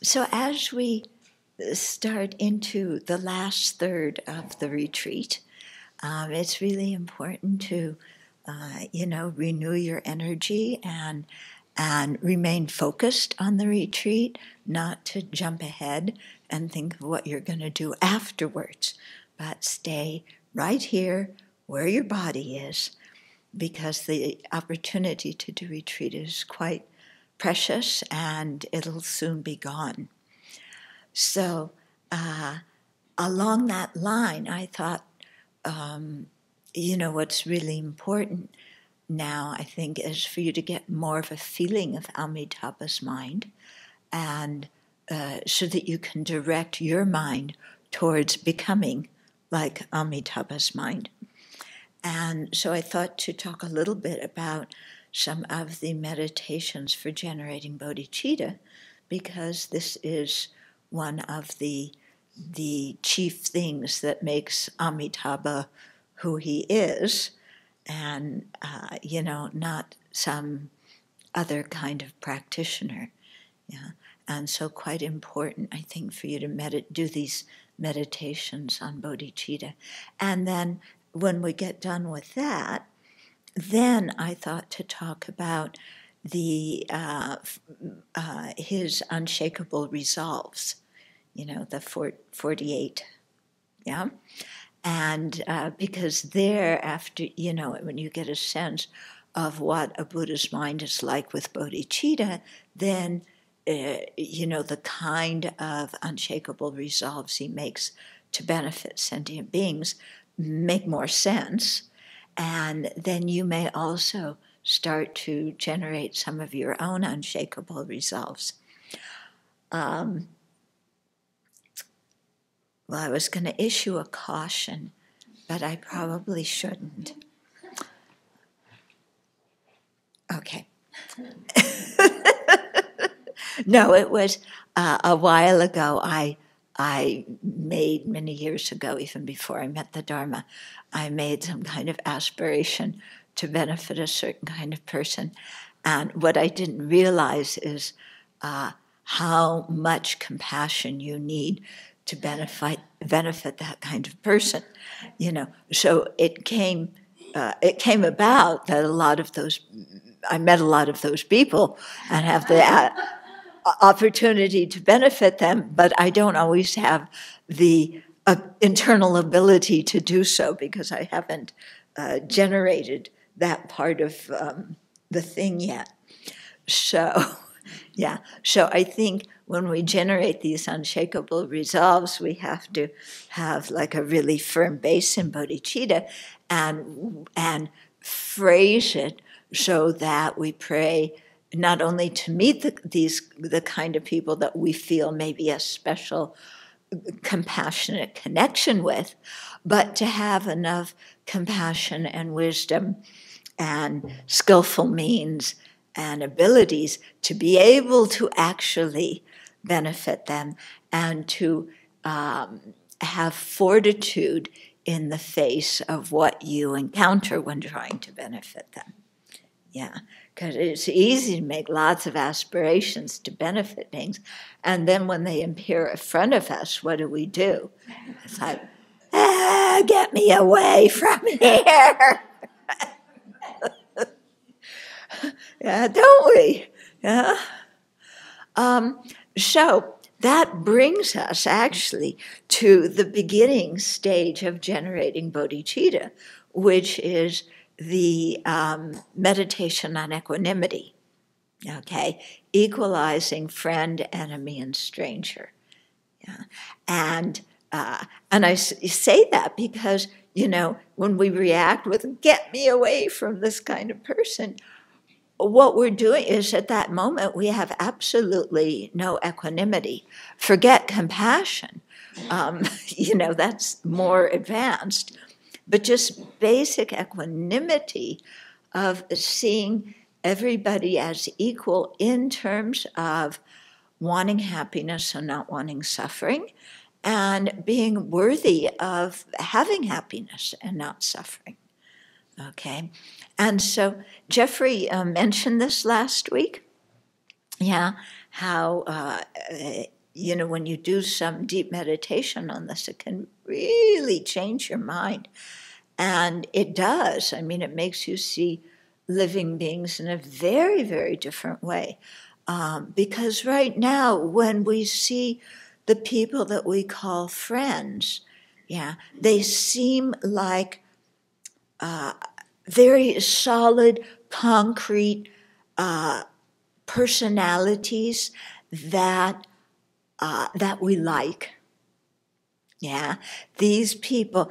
So as we start into the last third of the retreat, it's really important to, renew your energy and remain focused on the retreat, not to jump ahead and think of what you're going to do afterwards, but stay right here where your body is, because the opportunity to do retreat is quite precious and it'll soon be gone. So along that line, I thought, what's really important now, I think, is for you to get more of a feeling of Amitabha's mind, and so that you can direct your mind towards becoming like Amitabha's mind. And so I thought to talk a little bit about some of the meditations for generating bodhicitta, because this is one of the chief things that makes Amitabha who he is, and not some other kind of practitioner. Yeah, and so quite important, I think, for you to do these meditations on bodhicitta. And then when we get done with that, then I thought to talk about his unshakable resolves, the 48, yeah? And because thereafter, when you get a sense of what a Buddha's mind is like with bodhicitta, then, the kind of unshakable resolves he makes to benefit sentient beings make more sense. And then you may also start to generate some of your own unshakable resolves. Well, I was going to issue a caution, but I probably shouldn't. Okay. No, it was a while ago. I made, many years ago, even before I met the Dharma, I made some kind of aspiration to benefit a certain kind of person. And what I didn't realize is how much compassion you need to benefit that kind of person. So it came about that I met a lot of those people and have the opportunity to benefit them, but I don't always have the internal ability to do so, because I haven't generated that part of the thing yet. So, yeah. So I think when we generate these unshakable resolves, we have to have like a really firm base in bodhicitta and phrase it so that we pray not only to meet the kind of people that we feel maybe a special compassionate connection with, but to have enough compassion and wisdom and skillful means and abilities to be able to actually benefit them, and to have fortitude in the face of what you encounter when trying to benefit them. Yeah, because it's easy to make lots of aspirations to benefit things, and then when they appear in front of us, what do? It's like, get me away from here. Yeah, don't we? Yeah. So that brings us actually to the beginning stage of generating bodhicitta, which is the meditation on equanimity. Okay, equalizing friend, enemy, and stranger. Yeah, and I say that because when we react with "get me away from this kind of person," what we're doing is at that moment we have absolutely no equanimity. Forget compassion. That's more advanced. But just basic equanimity of seeing everybody as equal in terms of wanting happiness and not wanting suffering, and being worthy of having happiness and not suffering. Okay, and so Jeffrey mentioned this last week, Yeah, how, when you do some deep meditation on this, it can really change your mind. And it does. I mean, it makes you see living beings in a very, very different way. Because right now, when we see the people that we call friends, yeah, they seem like very solid, concrete personalities that that we like. Yeah, these people,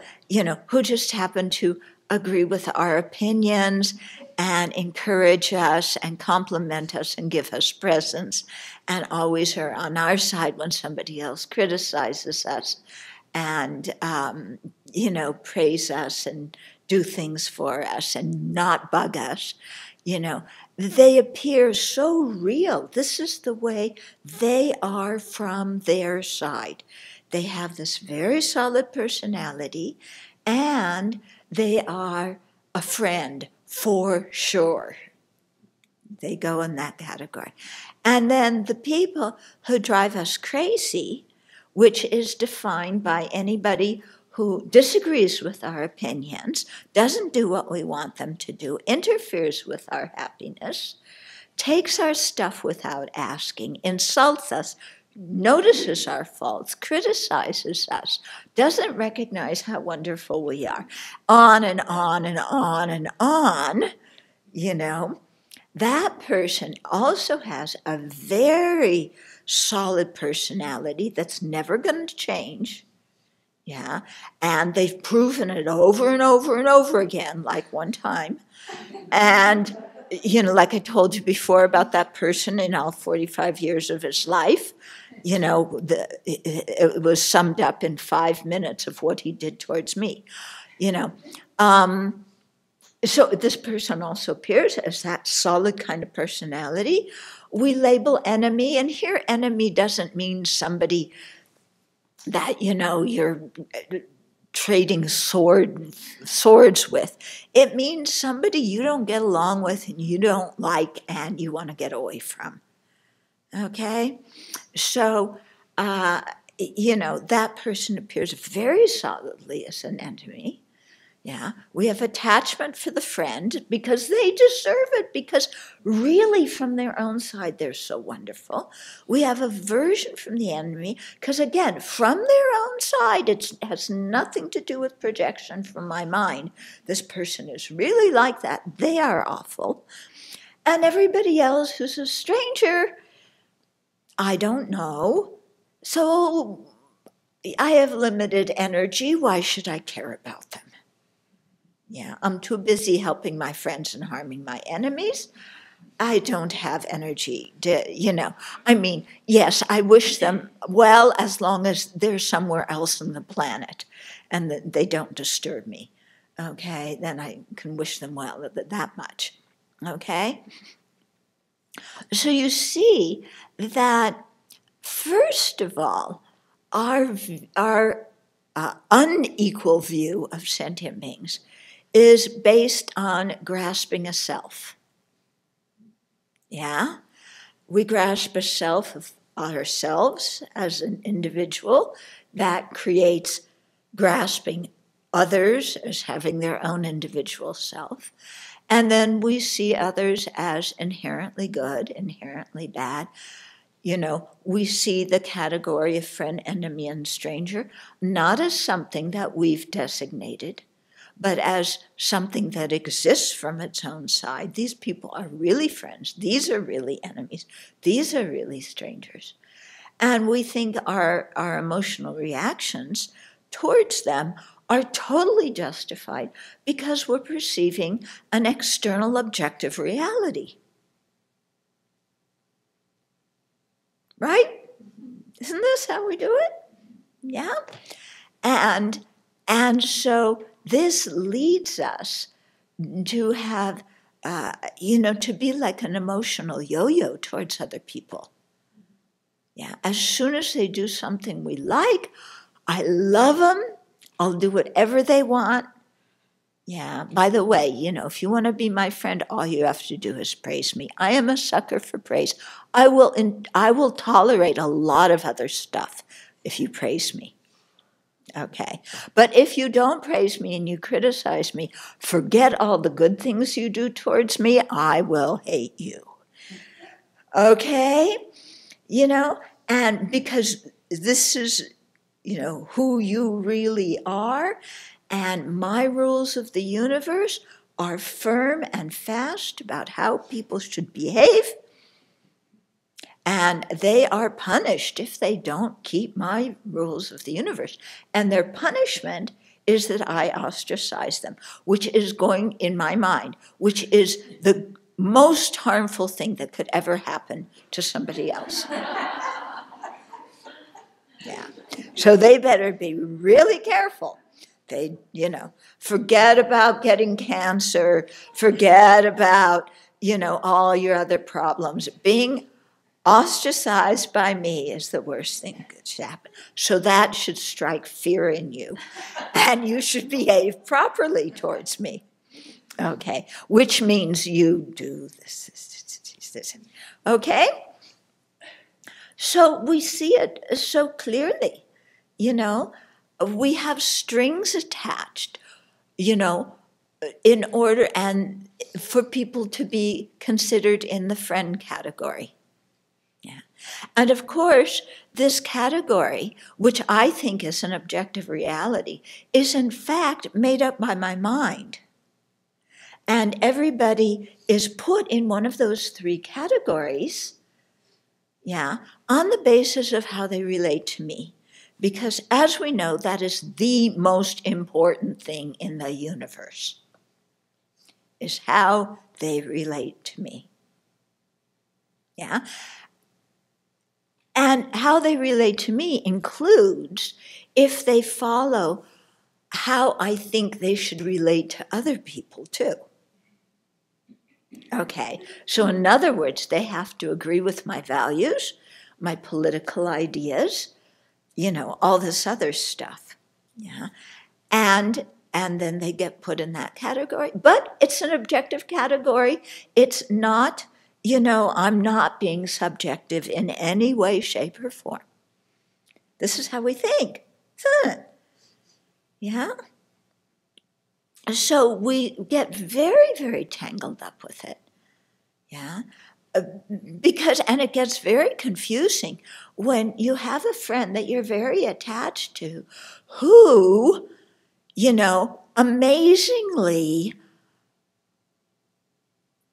who just happen to agree with our opinions and encourage us and compliment us and give us presents and always are on our side when somebody else criticizes us and, praise us and do things for us and not bug us. They appear so real. This is the way they are from their side. They have this very solid personality, and they are a friend for sure. They go in that category. And then the people who drive us crazy, which is defined by anybody who disagrees with our opinions, doesn't do what we want them to do, interferes with our happiness, takes our stuff without asking, insults us, notices our faults, criticizes us, doesn't recognize how wonderful we are, on and on and on and on, that person also has a very solid personality that's never going to change. Yeah. And they've proven it over and over and over again, like one time. And, like I told you before about that person in all 45 years of his life, it was summed up in 5 minutes of what he did towards me, So this person also appears as that solid kind of personality. We label enemy, and here enemy doesn't mean somebody that, you're trading swords with. It means somebody you don't get along with and you don't like and you want to get away from. Okay? So, that person appears very solidly as an enemy. Yeah, we have attachment for the friend because they deserve it, because really from their own side they're so wonderful. We have aversion from the enemy because, again, from their own side it has nothing to do with projection from my mind. This person is really like that. They are awful. And everybody else who's a stranger, I don't know. So I have limited energy. Why should I care about them? Yeah, I'm too busy helping my friends and harming my enemies. I don't have energy to, I mean, yes, I wish them well as long as they're somewhere else on the planet and that they don't disturb me. Okay, then I can wish them well that much. Okay? So you see that, first of all, our unequal view of sentient beings is based on grasping a self. Yeah? We grasp a self of ourselves as an individual. That creates grasping others as having their own individual self. And then we see others as inherently good, inherently bad. We see the category of friend, enemy, and stranger not as something that we've designated, but as something that exists from its own side. These people are really friends. These are really enemies. These are really strangers. And we think our emotional reactions towards them are totally justified because we're perceiving an external objective reality. Right? Isn't this how we do it? Yeah. And so this leads us to have, to be like an emotional yo-yo towards other people. Yeah. As soon as they do something we like, I love them. I'll do whatever they want. Yeah, by the way, if you want to be my friend, all you have to do is praise me. I am a sucker for praise. I will tolerate a lot of other stuff if you praise me. Okay. But if you don't praise me and you criticize me, forget all the good things you do towards me, I will hate you. Okay? And because this is, who you really are, and my rules of the universe are firm and fast about how people should behave, and they are punished if they don't keep my rules of the universe. And their punishment is that I ostracize them, which is going in my mind, which is the most harmful thing that could ever happen to somebody else. Yeah. So they better be really careful. They, forget about getting cancer, forget about, all your other problems. Being ostracized by me is the worst thing that should happen. So that should strike fear in you. And you should behave properly towards me. Okay? Which means you do this. Okay? So we see it so clearly. We have strings attached, in order and for people to be considered in the friend category. Yeah. And of course, this category, which I think is an objective reality, is in fact made up by my mind. And everybody is put in one of those three categories, on the basis of how they relate to me. Because as we know, that is the most important thing in the universe, is how they relate to me. Yeah? And how they relate to me includes if they follow how I think they should relate to other people too. Okay, so in other words, they have to agree with my values, my political ideas, all this other stuff. Yeah. And then they get put in that category. But it's an objective category. It's not, I'm not being subjective in any way, shape, or form. This is how we think. Yeah? So we get very, very tangled up with it. Yeah? And it gets very confusing when you have a friend that you're very attached to who, amazingly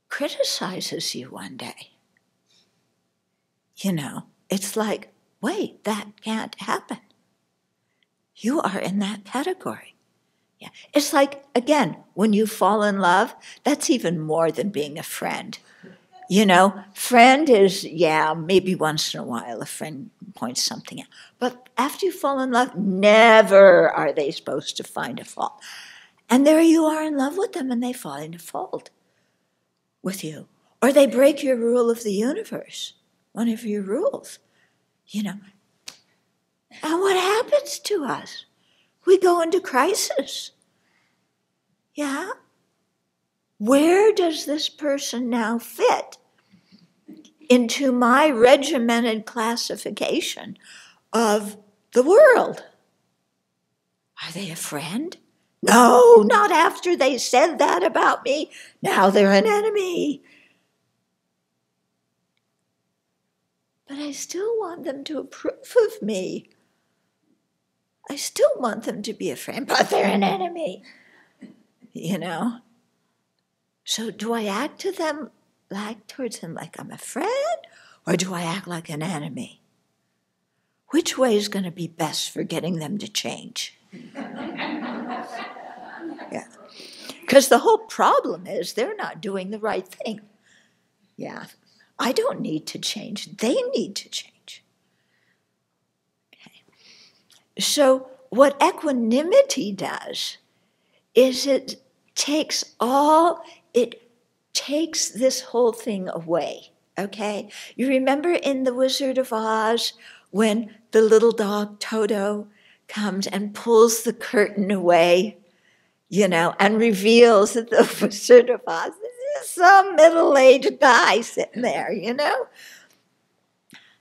criticizes you one day. It's like, wait, that can't happen. You are in that category. Yeah. It's like, again, when you fall in love, that's even more than being a friend. Friend is, maybe once in a while a friend points something out. But after you fall in love, never are they supposed to find a fault. And there you are in love with them and they fall into fault with you. Or they break your rule of the universe, one of your rules. And what happens to us? We go into crisis. Yeah? Where does this person now fit into my regimented classification of the world? Are they a friend? No, not after they said that about me. Now they're an enemy. But I still want them to approve of me. I still want them to be a friend, but they're an enemy. So do I act towards them like I'm a friend, or do I act like an enemy? Which way is going to be best for getting them to change? Yeah. Because the whole problem is they're not doing the right thing. Yeah. I don't need to change. They need to change. Okay. So what equanimity does is it takes this whole thing away, okay? You remember in The Wizard of Oz when the little dog Toto comes and pulls the curtain away, and reveals that the Wizard of Oz is some middle-aged guy sitting there,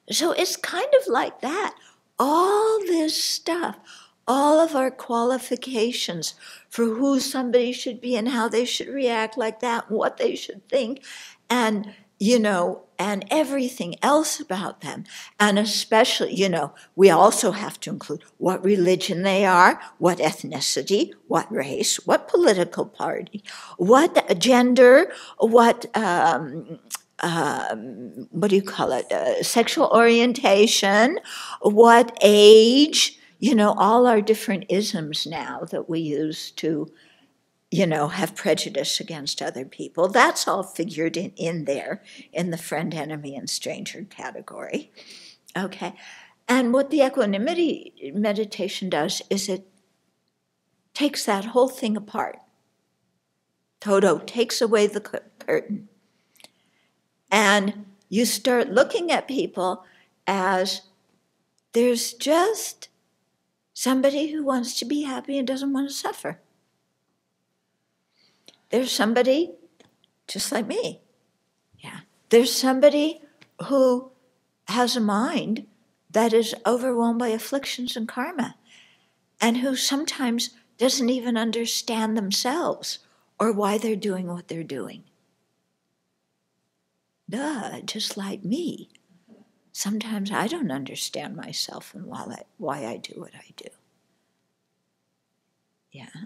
So it's kind of like that. All this stuff, all of our qualifications for who somebody should be and how they should react like that, and what they should think, and and everything else about them. And especially, we also have to include what religion they are, what ethnicity, what race, what political party, what gender, what what do you call it, sexual orientation, what age, all our different isms now that we use to, have prejudice against other people. That's all figured in there in the friend, enemy, and stranger category. Okay. And what the equanimity meditation does is it takes that whole thing apart. Toto takes away the curtain. And you start looking at people as there's just somebody who wants to be happy and doesn't want to suffer. There's somebody just like me. Yeah. There's somebody who has a mind that is overwhelmed by afflictions and karma, and who sometimes doesn't even understand themselves or why they're doing what they're doing. Just like me. Sometimes I don't understand myself and why I do what I do. Yeah.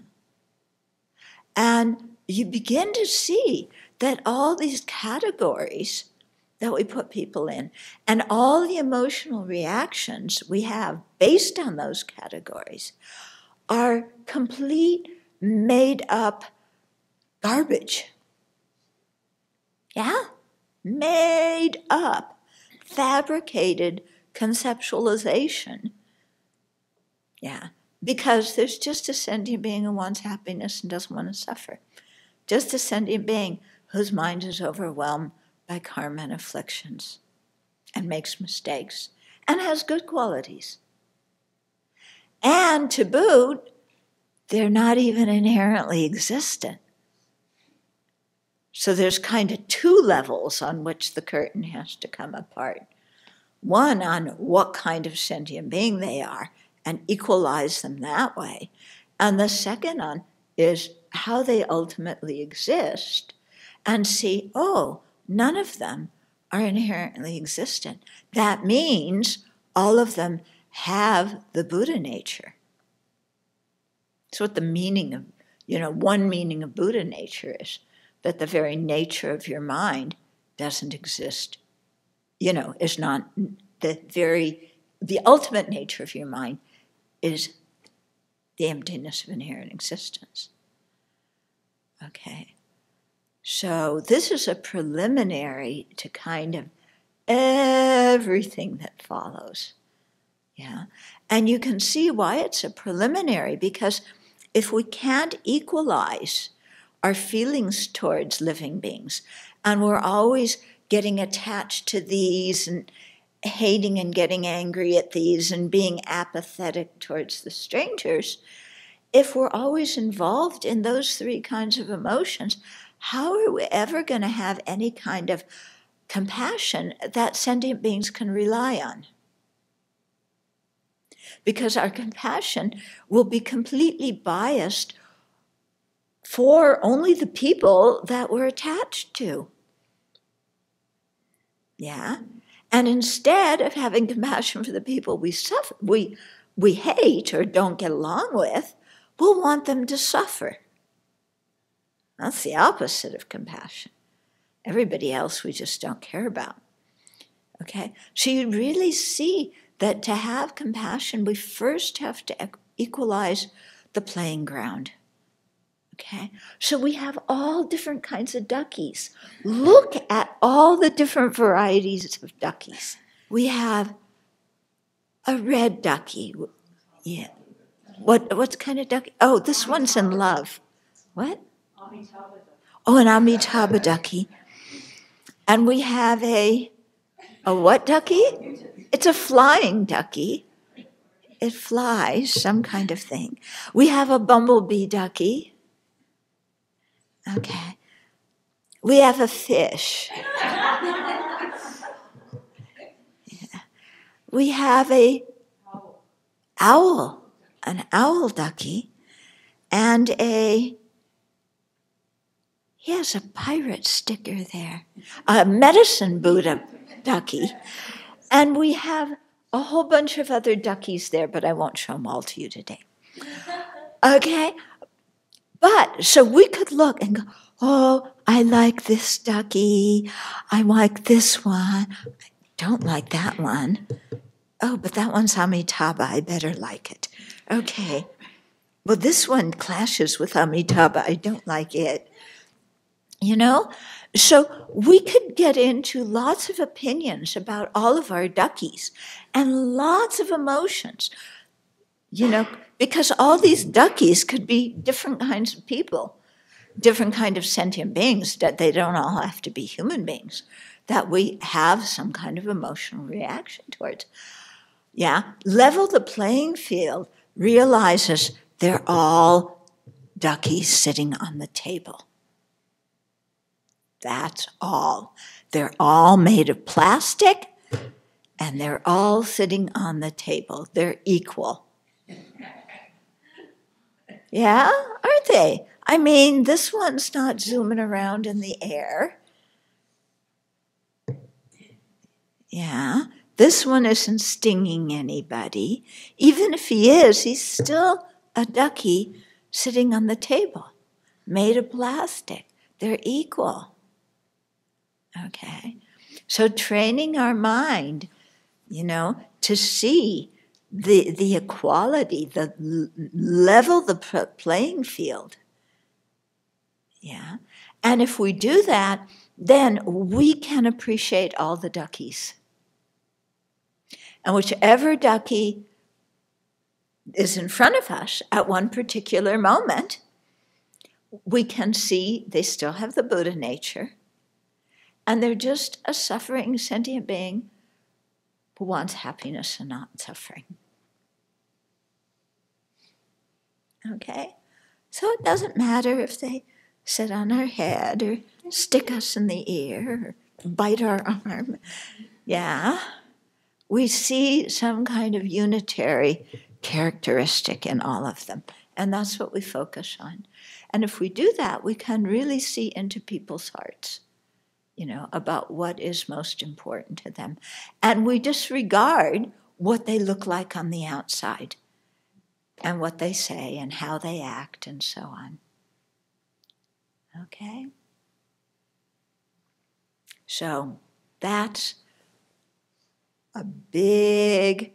And you begin to see that all these categories that we put people in and all the emotional reactions we have based on those categories are complete, made up garbage. Yeah? Made up, fabricated conceptualization. Yeah, because there's just a sentient being who wants happiness and doesn't want to suffer. Just a sentient being whose mind is overwhelmed by karma and afflictions and makes mistakes and has good qualities. And to boot, they're not even inherently existent. So there's kind of two levels on which the curtain has to come apart. One on what kind of sentient being they are and equalize them that way. And the second on is how they ultimately exist and see, none of them are inherently existent. That means all of them have the Buddha nature. That's what the meaning of, one meaning of Buddha nature is. That the very nature of your mind doesn't exist, is not the ultimate nature of your mind is the emptiness of inherent existence. Okay. So this is a preliminary to kind of everything that follows. Yeah. And you can see why it's a preliminary, because if we can't equalize our feelings towards living beings, and we're always getting attached to these and hating and getting angry at these and being apathetic towards the strangers, if we're always involved in those three kinds of emotions, how are we ever going to have any kind of compassion that sentient beings can rely on? Because our compassion will be completely biased for only the people that we're attached to. Yeah? And instead of having compassion for the people we hate or don't get along with, we'll want them to suffer. That's the opposite of compassion. Everybody else we just don't care about. Okay? So you really see that to have compassion, we first have to equalize the playing ground. Okay, so we have all different kinds of duckies. Look at all the different varieties of duckies. We have a red ducky. Yeah. What kind of ducky? Oh, this one's in love. What? Amitabha. Oh, an Amitabha ducky. And we have a what ducky? It's a flying ducky. It flies, some kind of thing. We have a bumblebee ducky. Okay. We have a fish. We have an owl ducky, and he has a pirate sticker there, a medicine Buddha ducky, and we have a whole bunch of other duckies there, but I won't show them all to you today. Okay? But, so we could look and go, oh, I like this ducky, I like this one, I don't like that one. Oh, but that one's Amitabha, I better like it. Okay. Well, this one clashes with Amitabha, I don't like it. You know? So we could get into lots of opinions about all of our duckies and lots of emotions, you know, because all these duckies could be different kinds of people, different kind of sentient beings, that they don't all have to be human beings, that we have some kind of emotional reaction towards. Yeah, level the playing field realizes they're all duckies sitting on the table. That's all. They're all made of plastic, and they're all sitting on the table. They're equal. Yeah, aren't they? I mean, this one's not zooming around in the air. Yeah. This one isn't stinging anybody. Even if he is, he's still a ducky sitting on the table, made of plastic. They're equal. Okay? So training our mind, you know, to see the equality, level the playing field. Yeah? And if we do that, then we can appreciate all the duckies. And whichever ducky is in front of us at one particular moment, we can see they still have the Buddha nature, and they're just a suffering sentient being who wants happiness and not suffering. Okay? So it doesn't matter if they sit on our head or stick us in the ear or bite our arm. Yeah? We see some kind of unitary characteristic in all of them, and that's what we focus on. And if we do that, we can really see into people's hearts, you know, about what is most important to them. And we disregard what they look like on the outside and what they say and how they act and so on. Okay? So that's a big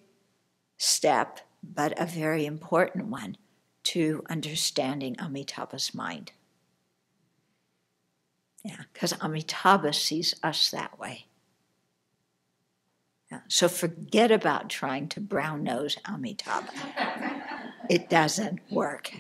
step, but a very important one to understanding Amitabha's mind. Yeah, because Amitabha sees us that way. Yeah, so forget about trying to brown nose Amitabha. It doesn't work.